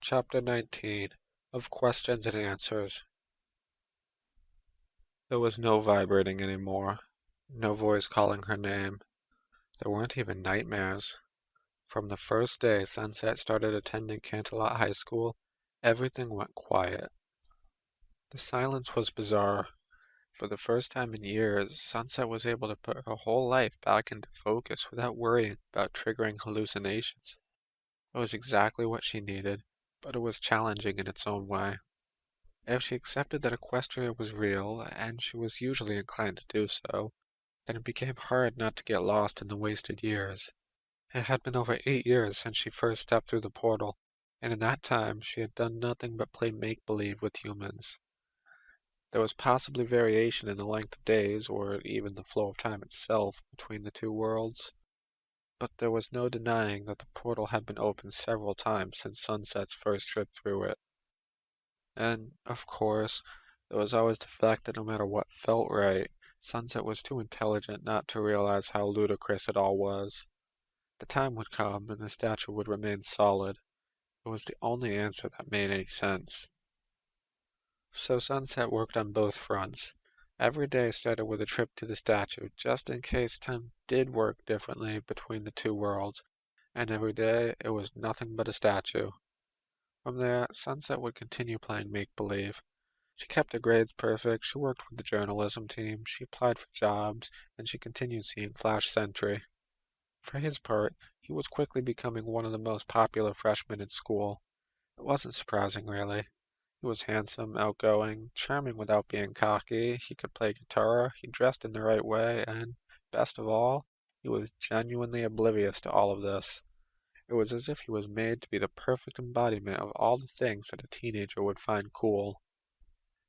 Chapter 19 of Questions and Answers. There was no vibrating anymore, no voice calling her name. There weren't even nightmares. From the first day Sunset started attending Canterlot High School, everything went quiet. The silence was bizarre. For the first time in years, Sunset was able to put her whole life back into focus without worrying about triggering hallucinations. It was exactly what she needed, but it was challenging in its own way. If she accepted that Equestria was real, and she was usually inclined to do so, then it became hard not to get lost in the wasted years. It had been over 8 years since she first stepped through the portal, and in that time she had done nothing but play make-believe with humans. There was possibly variation in the length of days, or even the flow of time itself, between the two worlds, but there was no denying that the portal had been opened several times since Sunset's first trip through it. And, of course, there was always the fact that no matter what felt right, Sunset was too intelligent not to realize how ludicrous it all was. The time would come, and the statue would remain solid. It was the only answer that made any sense. So Sunset worked on both fronts. Every day started with a trip to the statue, just in case time did work differently between the two worlds, and every day it was nothing but a statue. From there, Sunset would continue playing make-believe. She kept her grades perfect, she worked with the journalism team, she applied for jobs, and she continued seeing Flash Sentry. For his part, he was quickly becoming one of the most popular freshmen in school. It wasn't surprising, really. He was handsome, outgoing, charming without being cocky, he could play guitar, he dressed in the right way, and, best of all, he was genuinely oblivious to all of this. It was as if he was made to be the perfect embodiment of all the things that a teenager would find cool.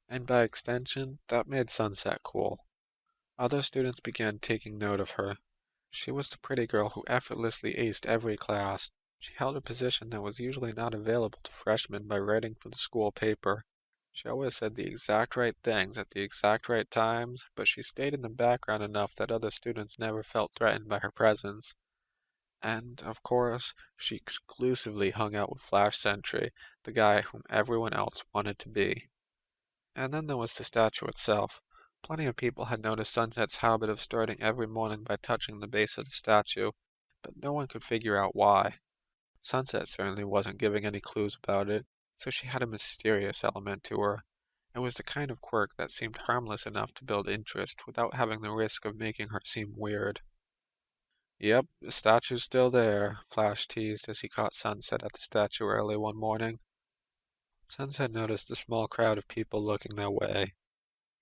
And by extension, that made Sunset cool. Other students began taking note of her. She was the pretty girl who effortlessly aced every class. She held a position that was usually not available to freshmen by writing for the school paper. She always said the exact right things at the exact right times, but she stayed in the background enough that other students never felt threatened by her presence. And, of course, she exclusively hung out with Flash Sentry, the guy whom everyone else wanted to be. And then there was the statue itself. Plenty of people had noticed Sunset's habit of starting every morning by touching the base of the statue, but no one could figure out why. Sunset certainly wasn't giving any clues about it, so she had a mysterious element to her. It was the kind of quirk that seemed harmless enough to build interest without having the risk of making her seem weird. Yep, the statue's still there, Flash teased as he caught Sunset at the statue early one morning. Sunset noticed a small crowd of people looking their way.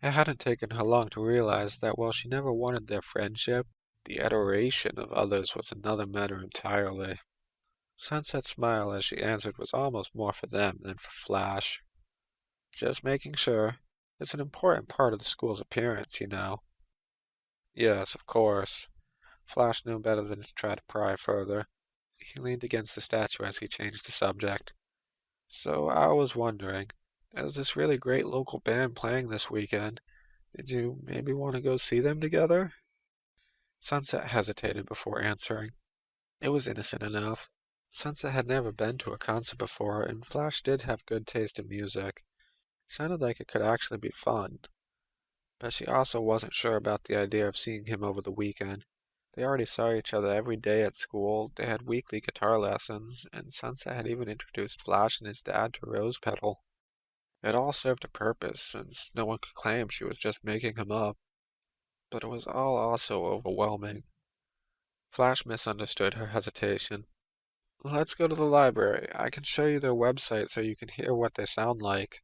It hadn't taken her long to realize that while she never wanted their friendship, the adoration of others was another matter entirely. Sunset's smile as she answered was almost more for them than for Flash. Just making sure. It's an important part of the school's appearance, you know. Yes, of course. Flash knew better than to try to pry further. He leaned against the statue as he changed the subject. So I was wondering, there's this really great local band playing this weekend. Did you maybe want to go see them together? Sunset hesitated before answering. It was innocent enough. Sunset had never been to a concert before, and Flash did have good taste in music. It sounded like it could actually be fun. But she also wasn't sure about the idea of seeing him over the weekend. They already saw each other every day at school, they had weekly guitar lessons, and Sunset had even introduced Flash and his dad to Rose Petal. It all served a purpose, since no one could claim she was just making him up. But it was all also overwhelming. Flash misunderstood her hesitation. Let's go to the library. I can show you their website so you can hear what they sound like.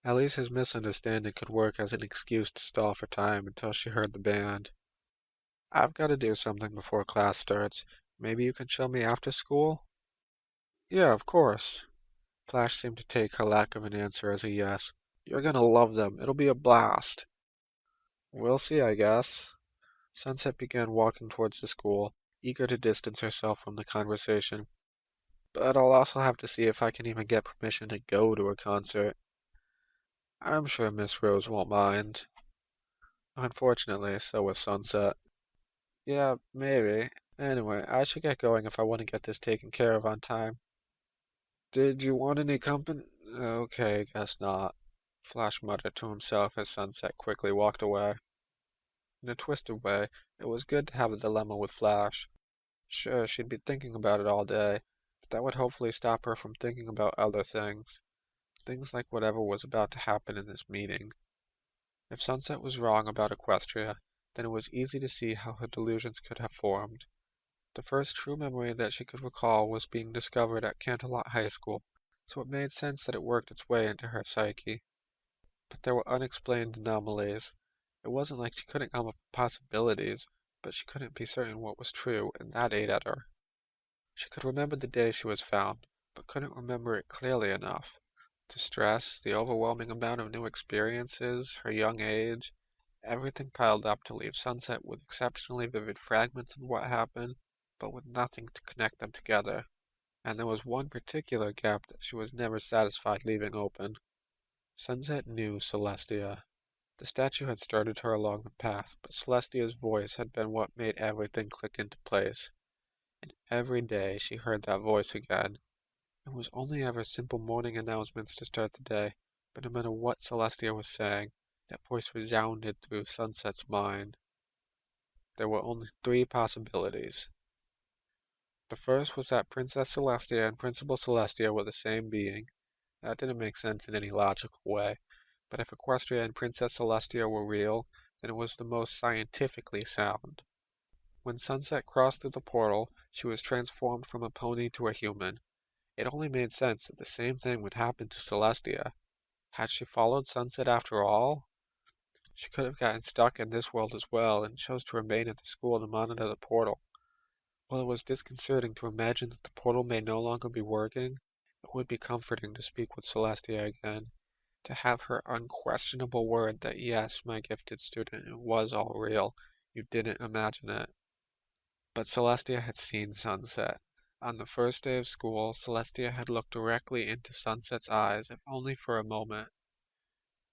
At least his misunderstanding could work as an excuse to stall for time until she heard the band. I've got to do something before class starts. Maybe you can show me after school? Yeah, of course. Flash seemed to take her lack of an answer as a yes. You're gonna love them. It'll be a blast. We'll see, I guess. Sunset began walking towards the school, eager to distance herself from the conversation. But I'll also have to see if I can even get permission to go to a concert. I'm sure Miss Rose won't mind. Unfortunately, so was Sunset. Yeah, maybe. Anyway, I should get going if I want to get this taken care of on time. Did you want any company? Okay, guess not. Flash muttered to himself as Sunset quickly walked away. In a twisted way, it was good to have a dilemma with Flash. Sure, she'd be thinking about it all day, but that would hopefully stop her from thinking about other things. Things like whatever was about to happen in this meeting. If Sunset was wrong about Equestria, then it was easy to see how her delusions could have formed. The first true memory that she could recall was being discovered at Canterlot High School, so it made sense that it worked its way into her psyche. But there were unexplained anomalies. It wasn't like she couldn't come up with possibilities, but she couldn't be certain what was true, and that ate at her. She could remember the day she was found, but couldn't remember it clearly enough. The stress, the overwhelming amount of new experiences, her young age, everything piled up to leave Sunset with exceptionally vivid fragments of what happened, but with nothing to connect them together. And there was one particular gap that she was never satisfied leaving open. Sunset knew Celestia. The statue had started her along the path, but Celestia's voice had been what made everything click into place. And every day she heard that voice again. It was only ever simple morning announcements to start the day, but no matter what Celestia was saying, that voice resounded through Sunset's mind. There were only three possibilities. The first was that Princess Celestia and Principal Celestia were the same being. That didn't make sense in any logical way, but if Equestria and Princess Celestia were real, then it was the most scientifically sound. When Sunset crossed through the portal, she was transformed from a pony to a human. It only made sense that the same thing would happen to Celestia. Had she followed Sunset after all? She could have gotten stuck in this world as well and chose to remain at the school to monitor the portal. While it was disconcerting to imagine that the portal may no longer be working, it would be comforting to speak with Celestia again, to have her unquestionable word that yes, my gifted student, it was all real. You didn't imagine it. But Celestia had seen Sunset. On the first day of school, Celestia had looked directly into Sunset's eyes, if only for a moment.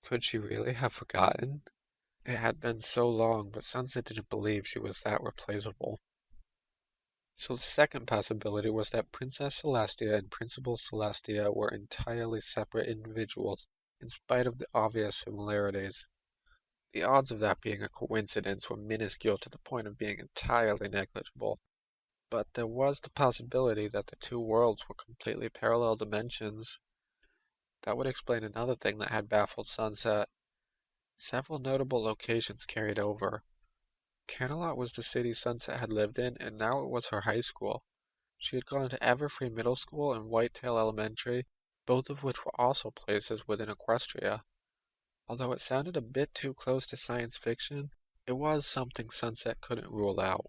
Could she really have forgotten? It had been so long, but Sunset didn't believe she was that replaceable. So the second possibility was that Princess Celestia and Principal Celestia were entirely separate individuals, in spite of the obvious similarities. The odds of that being a coincidence were minuscule to the point of being entirely negligible. But there was the possibility that the two worlds were completely parallel dimensions. That would explain another thing that had baffled Sunset. Several notable locations carried over. Canterlot was the city Sunset had lived in, and now it was her high school. She had gone to Everfree Middle School and Whitetail Elementary, both of which were also places within Equestria. Although it sounded a bit too close to science fiction, it was something Sunset couldn't rule out.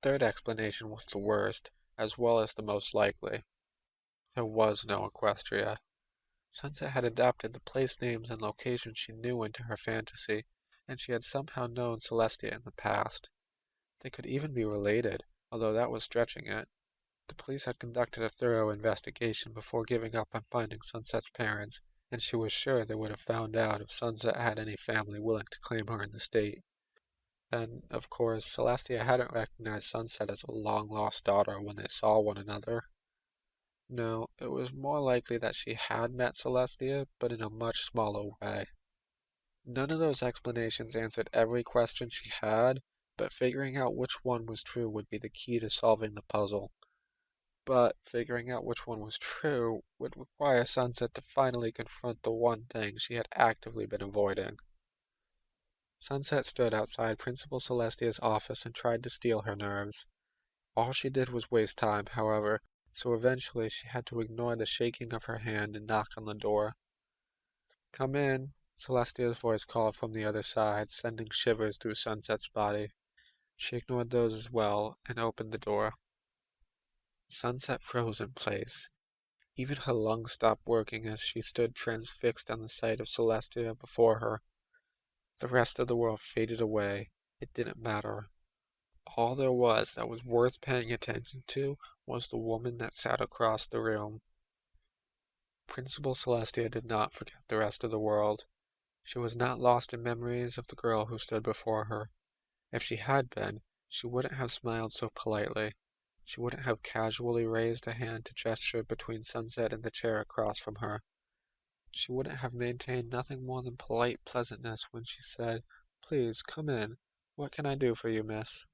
Third explanation was the worst, as well as the most likely. There was no Equestria. Sunset had adapted the place names and locations she knew into her fantasy, and she had somehow known Celestia in the past. They could even be related, although that was stretching it. The police had conducted a thorough investigation before giving up on finding Sunset's parents, and she was sure they would have found out if Sunset had any family willing to claim her in the state. And, of course, Celestia hadn't recognized Sunset as a long-lost daughter when they saw one another. No, it was more likely that she had met Celestia, but in a much smaller way. None of those explanations answered every question she had, but figuring out which one was true would be the key to solving the puzzle. But figuring out which one was true would require Sunset to finally confront the one thing she had actively been avoiding. Sunset stood outside Principal Celestia's office and tried to steel her nerves. All she did was waste time, however, so eventually she had to ignore the shaking of her hand and knock on the door. "Come in," Celestia's voice called from the other side, sending shivers through Sunset's body. She ignored those as well and opened the door. Sunset froze in place. Even her lungs stopped working as she stood transfixed on the sight of Celestia before her. The rest of the world faded away. It didn't matter. All there was that was worth paying attention to was the woman that sat across the room. Principal Celestia did not forget the rest of the world. She was not lost in memories of the girl who stood before her. If she had been, she wouldn't have smiled so politely. She wouldn't have casually raised a hand to gesture between Sunset and the chair across from her. She wouldn't have maintained nothing more than polite pleasantness when she said, "Please, come in. What can I do for you, miss?"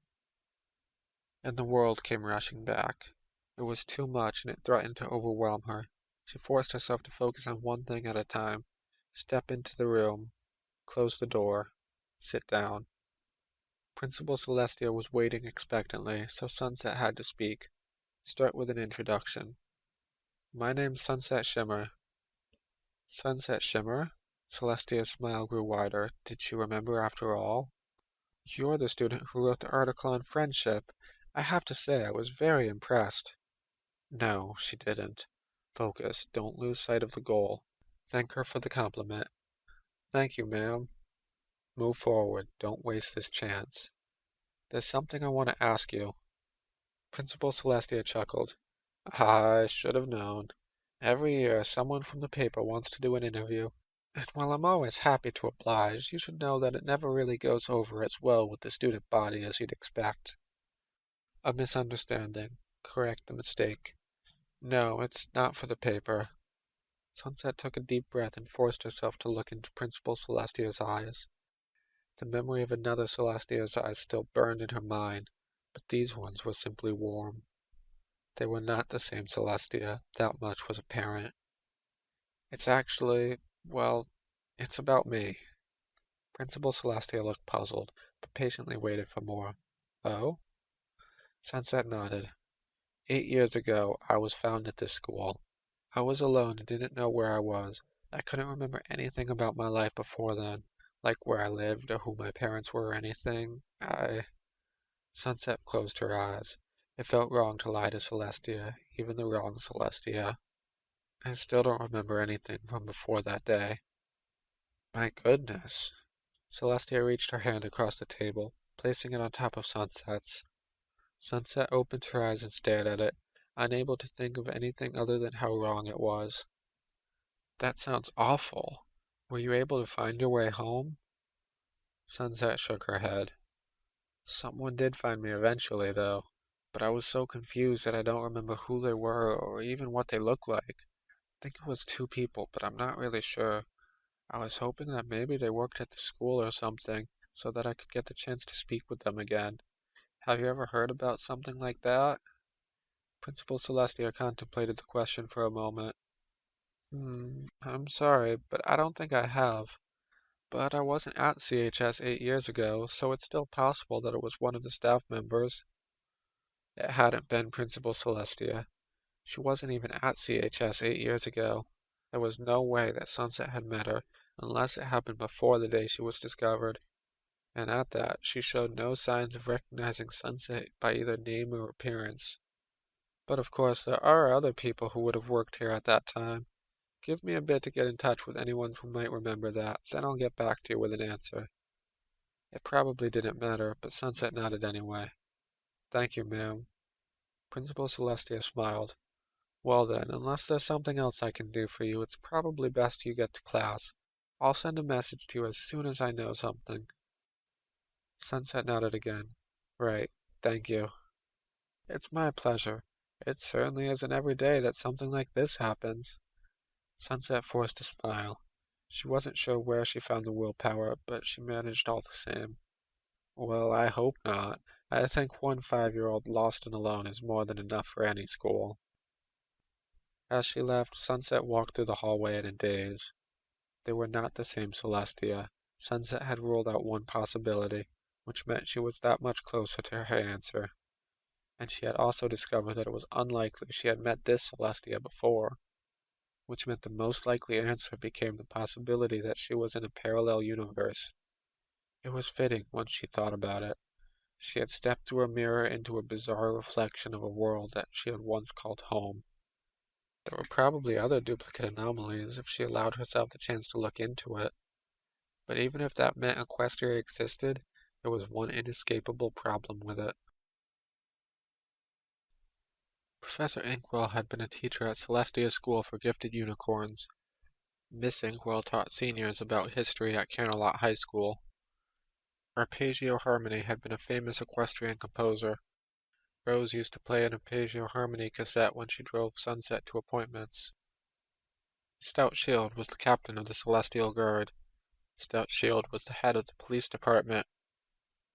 And the world came rushing back. It was too much, and it threatened to overwhelm her. She forced herself to focus on one thing at a time. Step into the room, close the door, sit down. Principal Celestia was waiting expectantly, so Sunset had to speak. Start with an introduction. "My name's Sunset Shimmer." Sunset Shimmer? Celestia's smile grew wider. Did she remember after all? "You're the student who wrote the article on friendship. I have to say I was very impressed." No, she didn't. Focus. Don't lose sight of the goal. Thank her for the compliment. "Thank you, ma'am." Move forward. Don't waste this chance. "There's something I want to ask you." Principal Celestia chuckled. "I should have known. Every year someone from the paper wants to do an interview. And while I'm always happy to oblige, you should know that it never really goes over as well with the student body as you'd expect." "A misunderstanding. Correct the mistake." "No, it's not for the paper." Sunset took a deep breath and forced herself to look into Principal Celestia's eyes. The memory of another Celestia's eyes still burned in her mind, but these ones were simply warm. They were not the same Celestia, that much was apparent. "It's actually, well, it's about me." Principal Celestia looked puzzled, but patiently waited for more. "Oh?" Sunset nodded. 8 years ago, I was found at this school. I was alone and didn't know where I was. I couldn't remember anything about my life before then, like where I lived or who my parents were or anything. Sunset closed her eyes. It felt wrong to lie to Celestia, even the wrong Celestia. "I still don't remember anything from before that day." "My goodness." Celestia reached her hand across the table, placing it on top of Sunset's. Sunset opened her eyes and stared at it, unable to think of anything other than how wrong it was. "That sounds awful. Were you able to find your way home?" Sunset shook her head. "Someone did find me eventually, though, but I was so confused that I don't remember who they were or even what they looked like. I think it was two people, but I'm not really sure. I was hoping that maybe they worked at the school or something, so that I could get the chance to speak with them again. Have you ever heard about something like that?" Principal Celestia contemplated the question for a moment. I'm sorry, but I don't think I have. But I wasn't at CHS 8 years ago, so it's still possible that it was one of the staff members." It hadn't been Principal Celestia. She wasn't even at CHS 8 years ago. There was no way that Sunset had met her, unless it happened before the day she was discovered. And at that, she showed no signs of recognizing Sunset by either name or appearance. But of course, there are other people who would have worked here at that time. Give me a bit to get in touch with anyone who might remember that, then I'll get back to you with an answer." It probably didn't matter, but Sunset nodded anyway. "Thank you, ma'am." Principal Celestia smiled. "Well then, unless there's something else I can do for you, it's probably best you get to class. I'll send a message to you as soon as I know something." Sunset nodded again. "Right. Thank you." "It's my pleasure. It certainly isn't every day that something like this happens." Sunset forced a smile. She wasn't sure where she found the willpower, but she managed all the same. "Well, I hope not. I think one 5-year-old lost and alone is more than enough for any school." As she left, Sunset walked through the hallway in a daze. They were not the same Celestia. Sunset had ruled out one possibility, which meant she was that much closer to her answer. And she had also discovered that it was unlikely she had met this Celestia before, which meant the most likely answer became the possibility that she was in a parallel universe. It was fitting once she thought about it. She had stepped through a mirror into a bizarre reflection of a world that she had once called home. There were probably other duplicate anomalies if she allowed herself the chance to look into it. But even if that meant Equestria existed, there was one inescapable problem with it. Professor Inkwell had been a teacher at Celestia School for Gifted Unicorns. Miss Inkwell taught seniors about history at Canterlot High School. Arpeggio Harmony had been a famous equestrian composer. Rose used to play an Arpeggio Harmony cassette when she drove Sunset to appointments. Stout Shield was the captain of the Celestial Guard. Stout Shield was the head of the police department.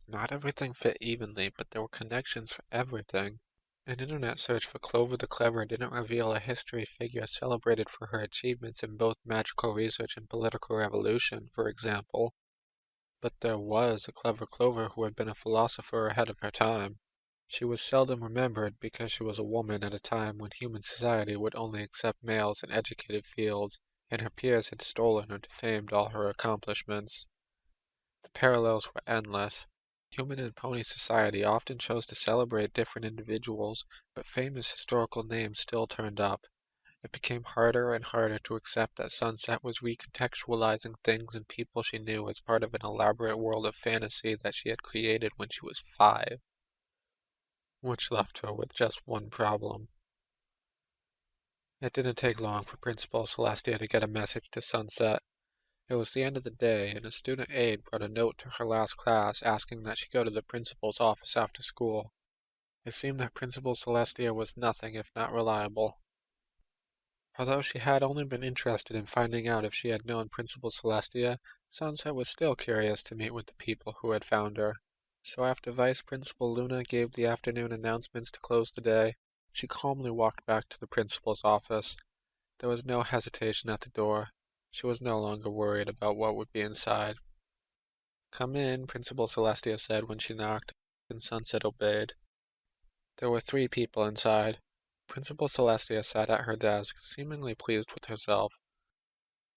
Not everything fit evenly, but there were connections for everything. An internet search for Clover the Clever didn't reveal a history figure celebrated for her achievements in both magical research and political revolution, for example. But there was a clever Clover who had been a philosopher ahead of her time. She was seldom remembered because she was a woman at a time when human society would only accept males in educated fields, and her peers had stolen or defamed all her accomplishments. The parallels were endless. Human and pony society often chose to celebrate different individuals, but famous historical names still turned up. It became harder and harder to accept that Sunset was recontextualizing things and people she knew as part of an elaborate world of fantasy that she had created when she was 5. Which left her with just one problem. It didn't take long for Principal Celestia to get a message to Sunset. It was the end of the day, and a student aide brought a note to her last class asking that she go to the principal's office after school. It seemed that Principal Celestia was nothing if not reliable. Although she had only been interested in finding out if she had known Principal Celestia, Sunset was still curious to meet with the people who had found her. So after Vice Principal Luna gave the afternoon announcements to close the day, she calmly walked back to the principal's office. There was no hesitation at the door. She was no longer worried about what would be inside. "Come in," Principal Celestia said when she knocked, and Sunset obeyed. There were 3 people inside. Principal Celestia sat at her desk, seemingly pleased with herself.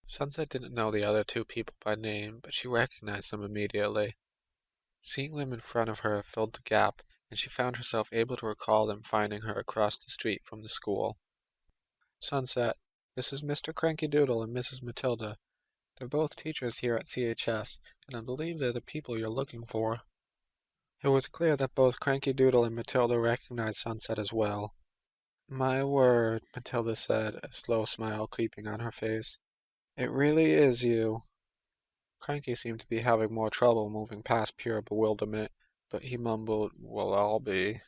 Sunset didn't know the other 2 people by name, but she recognized them immediately. Seeing them in front of her filled the gap, and she found herself able to recall them finding her across the street from the school. "Sunset, this is Mr. Cranky Doodle and Mrs. Matilda. They're both teachers here at CHS, and I believe they're the people you're looking for." It was clear that both Cranky Doodle and Matilda recognized Sunset as well. "My word," Matilda said, a slow smile creeping on her face. "It really is you." Cranky seemed to be having more trouble moving past pure bewilderment, but he mumbled, "Well, I'll be." It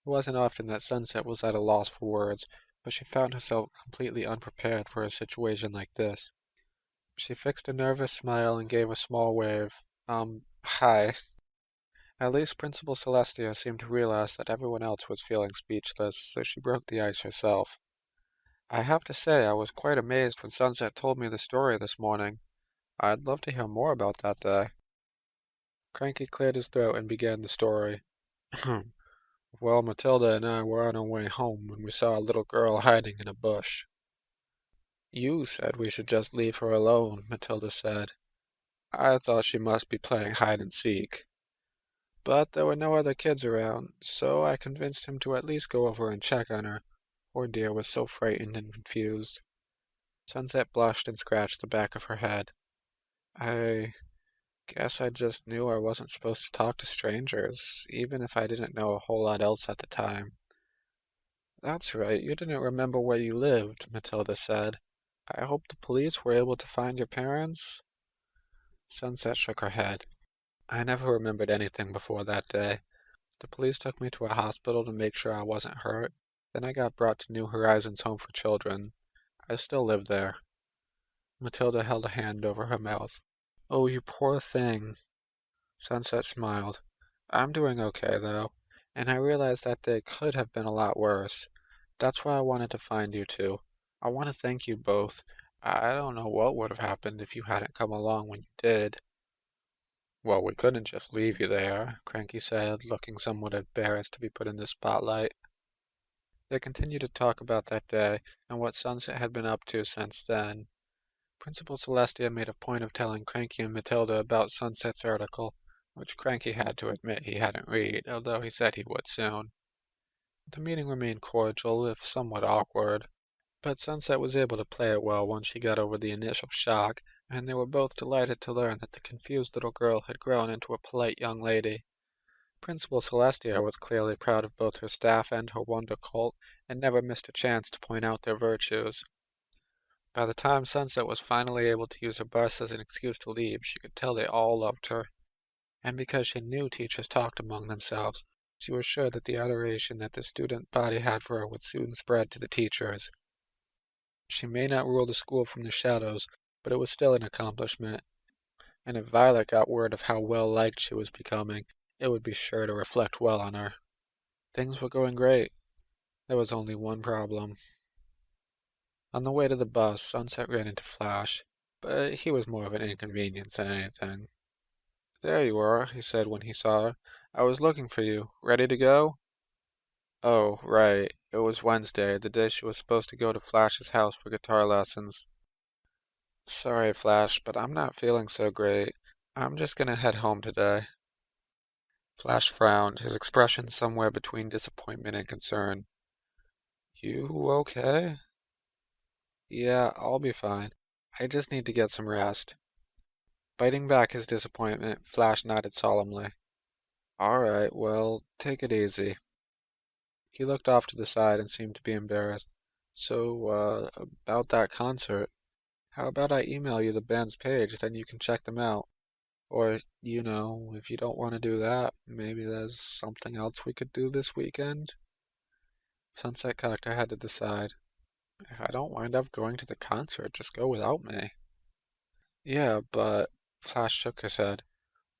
wasn't often that Sunset was at a loss for words, but she found herself completely unprepared for a situation like this. She fixed a nervous smile and gave a small wave. Hi." At least Principal Celestia seemed to realize that everyone else was feeling speechless, so she broke the ice herself. "I have to say I was quite amazed when Sunset told me the story this morning. I'd love to hear more about that day." Cranky cleared his throat and began the story. "Well, Matilda and I were on our way home when we saw a little girl hiding in a bush." "You said we should just leave her alone," Matilda said. "I thought she must be playing hide and seek. But there were no other kids around, so I convinced him to at least go over and check on her. Poor dear was so frightened and confused." Sunset blushed and scratched the back of her head. "I guess I just knew I wasn't supposed to talk to strangers, even if I didn't know a whole lot else at the time." "That's right, you didn't remember where you lived," Matilda said. "I hope the police were able to find your parents?" Sunset shook her head. "I never remembered anything before that day. The police took me to a hospital to make sure I wasn't hurt. Then I got brought to New Horizons Home for Children. I still live there." Matilda held a hand over her mouth. "Oh, you poor thing." Sunset smiled. "I'm doing okay, though, and I realize that day could have been a lot worse. That's why I wanted to find you two. I want to thank you both. I don't know what would have happened if you hadn't come along when you did." "Well, we couldn't just leave you there," Cranky said, looking somewhat embarrassed to be put in the spotlight. They continued to talk about that day and what Sunset had been up to since then. Principal Celestia made a point of telling Cranky and Matilda about Sunset's article, which Cranky had to admit he hadn't read, although he said he would soon. The meeting remained cordial, if somewhat awkward, but Sunset was able to play it well once she got over the initial shock, and they were both delighted to learn that the confused little girl had grown into a polite young lady. Principal Celestia was clearly proud of both her staff and her wonder cult, and never missed a chance to point out their virtues. By the time Sunset was finally able to use her bus as an excuse to leave, she could tell they all loved her. And because she knew teachers talked among themselves, She was sure that the adoration that the student body had for her would soon spread to the teachers. She may not rule the school from the shadows, but it was still an accomplishment, and if Violet got word of how well liked she was becoming, it would be sure to reflect well on her. Things were going great. There was only one problem. On the way to the bus, Sunset ran into Flash, but he was more of an inconvenience than anything. "There you are," he said when he saw her. "I was looking for you. Ready to go?" Oh, right. It was Wednesday, the day she was supposed to go to Flash's house for guitar lessons. "Sorry, Flash, but I'm not feeling so great. I'm just gonna head home today." Flash frowned, his expression somewhere between disappointment and concern. "You okay?" "Yeah, I'll be fine. I just need to get some rest." Biting back his disappointment, Flash nodded solemnly. "All right, well, take it easy." He looked off to the side and seemed to be embarrassed. "So, about that concert, how about I email you the band's page, then you can check them out? Or, if you don't want to do that, maybe there's something else we could do this weekend?" Sunset cocked her head to the side. "If I don't wind up going to the concert, just go without me." "Yeah, but—" Flash shook his head.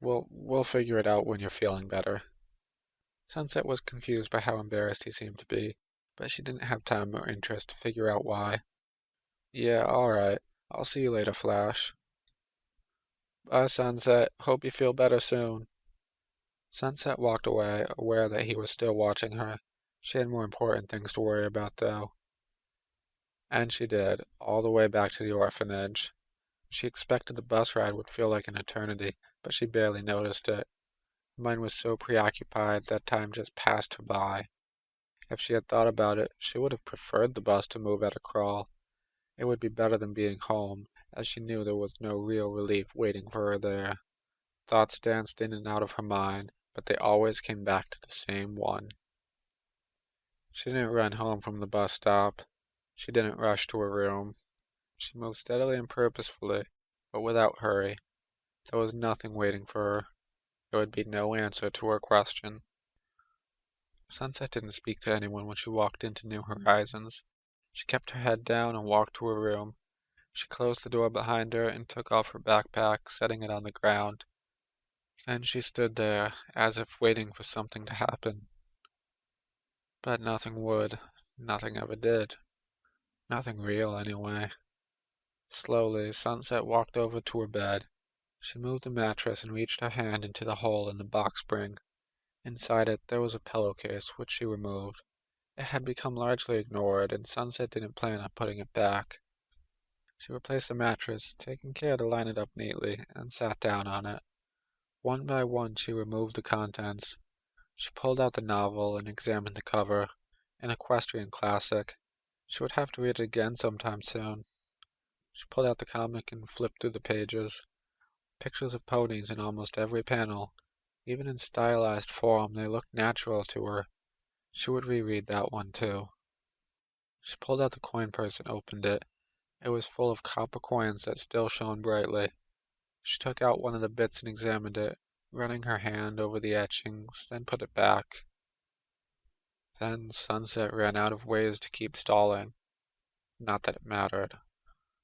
We'll figure it out when you're feeling better." Sunset was confused by how embarrassed he seemed to be, but she didn't have time or interest to figure out why. "Yeah, all right. I'll see you later, Flash." "Bye, Sunset. Hope you feel better soon." Sunset walked away, aware that he was still watching her. She had more important things to worry about, though. And she did, all the way back to the orphanage. She expected the bus ride would feel like an eternity, but she barely noticed it. Her mind was so preoccupied that time just passed her by. If she had thought about it, she would have preferred the bus to move at a crawl. It would be better than being home, as she knew there was no real relief waiting for her there. Thoughts danced in and out of her mind, but they always came back to the same one. She didn't run home from the bus stop. She didn't rush to her room. She moved steadily and purposefully, but without hurry. There was nothing waiting for her. There would be no answer to her question. Sunset didn't speak to anyone when she walked into New Horizons. She kept her head down and walked to her room. She closed the door behind her and took off her backpack, setting it on the ground. Then she stood there, as if waiting for something to happen. But nothing would. Nothing ever did. Nothing real, anyway. Slowly, Sunset walked over to her bed. She moved the mattress and reached her hand into the hole in the box spring. Inside it, there was a pillowcase, which she removed. It had become largely ignored, and Sunset didn't plan on putting it back. She replaced the mattress, taking care to line it up neatly, and sat down on it. One by one she removed the contents. She pulled out the novel and examined the cover. An equestrian classic. She would have to read it again sometime soon. She pulled out the comic and flipped through the pages. Pictures of ponies in almost every panel. Even in stylized form, they looked natural to her. She would reread that one too. She pulled out the coin purse and opened it. It was full of copper coins that still shone brightly. She took out one of the bits and examined it, running her hand over the etchings, then put it back. Then Sunset ran out of ways to keep stalling. Not that it mattered.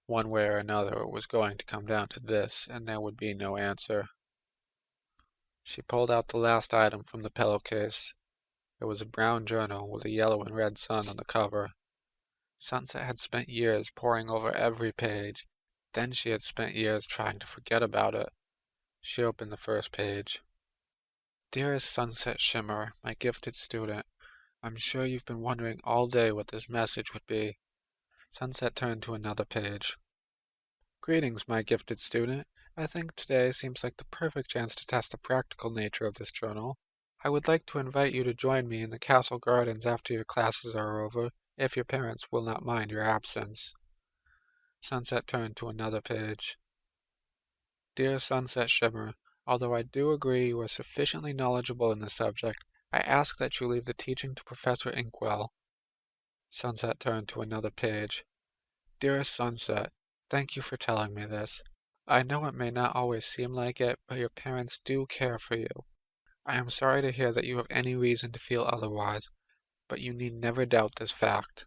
One way or another it was going to come down to this, and there would be no answer. She pulled out the last item from the pillowcase. It was a brown journal with a yellow and red sun on the cover. Sunset had spent years poring over every page. Then she had spent years trying to forget about it. She opened the first page. "Dearest Sunset Shimmer, my gifted student, I'm sure you've been wondering all day what this message would be." Sunset turned to another page. "Greetings, my gifted student. I think today seems like the perfect chance to test the practical nature of this journal. I would like to invite you to join me in the castle gardens after your classes are over, if your parents will not mind your absence." Sunset turned to another page. "Dear Sunset Shimmer, although I do agree you are sufficiently knowledgeable in the subject, I ask that you leave the teaching to Professor Inkwell." Sunset turned to another page. "Dearest Sunset, thank you for telling me this. I know it may not always seem like it, but your parents do care for you. I am sorry to hear that you have any reason to feel otherwise, but you need never doubt this fact.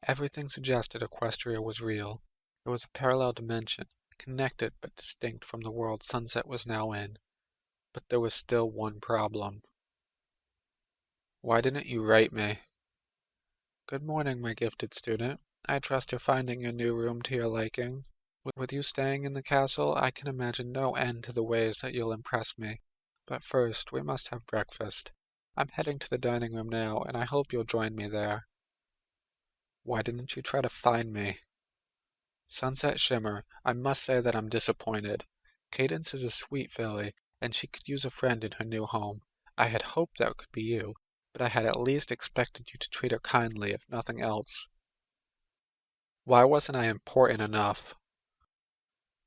Everything suggested Equestria was real. It was a parallel dimension, connected but distinct from the world Sunset was now in. But there was still one problem. Why didn't you write me? Good morning, my gifted student. I trust you're finding your new room to your liking. With you staying in the castle, I can imagine no end to the ways that you'll impress me. But first, we must have breakfast. I'm heading to the dining room now, and I hope you'll join me there. Why didn't you try to find me? Sunset Shimmer, I must say that I'm disappointed. Cadence is a sweet filly, and she could use a friend in her new home. I had hoped that could be you, but I had at least expected you to treat her kindly, if nothing else. Why wasn't I important enough?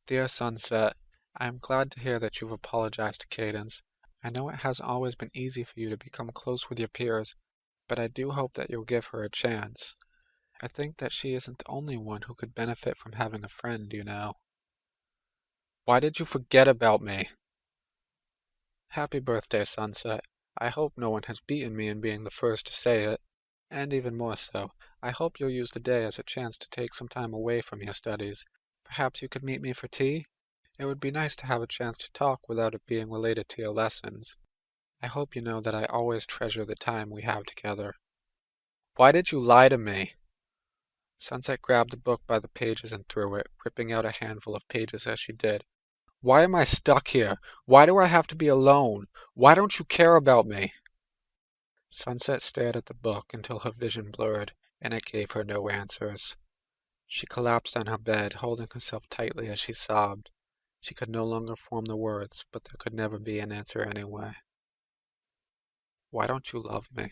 Dear Sunset, I am glad to hear that you've apologized to Cadence. I know it hasn't always been easy for you to become close with your peers, but I do hope that you'll give her a chance. I think that she isn't the only one who could benefit from having a friend, you know. Why did you forget about me? Happy birthday, Sunset. I hope no one has beaten me in being the first to say it. And even more so, I hope you'll use the day as a chance to take some time away from your studies. Perhaps you could meet me for tea? It would be nice to have a chance to talk without it being related to your lessons. I hope you know that I always treasure the time we have together. Why did you lie to me? Sunset grabbed the book by the pages and threw it, ripping out a handful of pages as she did. Why am I stuck here? Why do I have to be alone? Why don't you care about me? Sunset stared at the book until her vision blurred, and it gave her no answers. She collapsed on her bed, holding herself tightly as she sobbed. She could no longer form the words, but there could never be an answer anyway. Why don't you love me?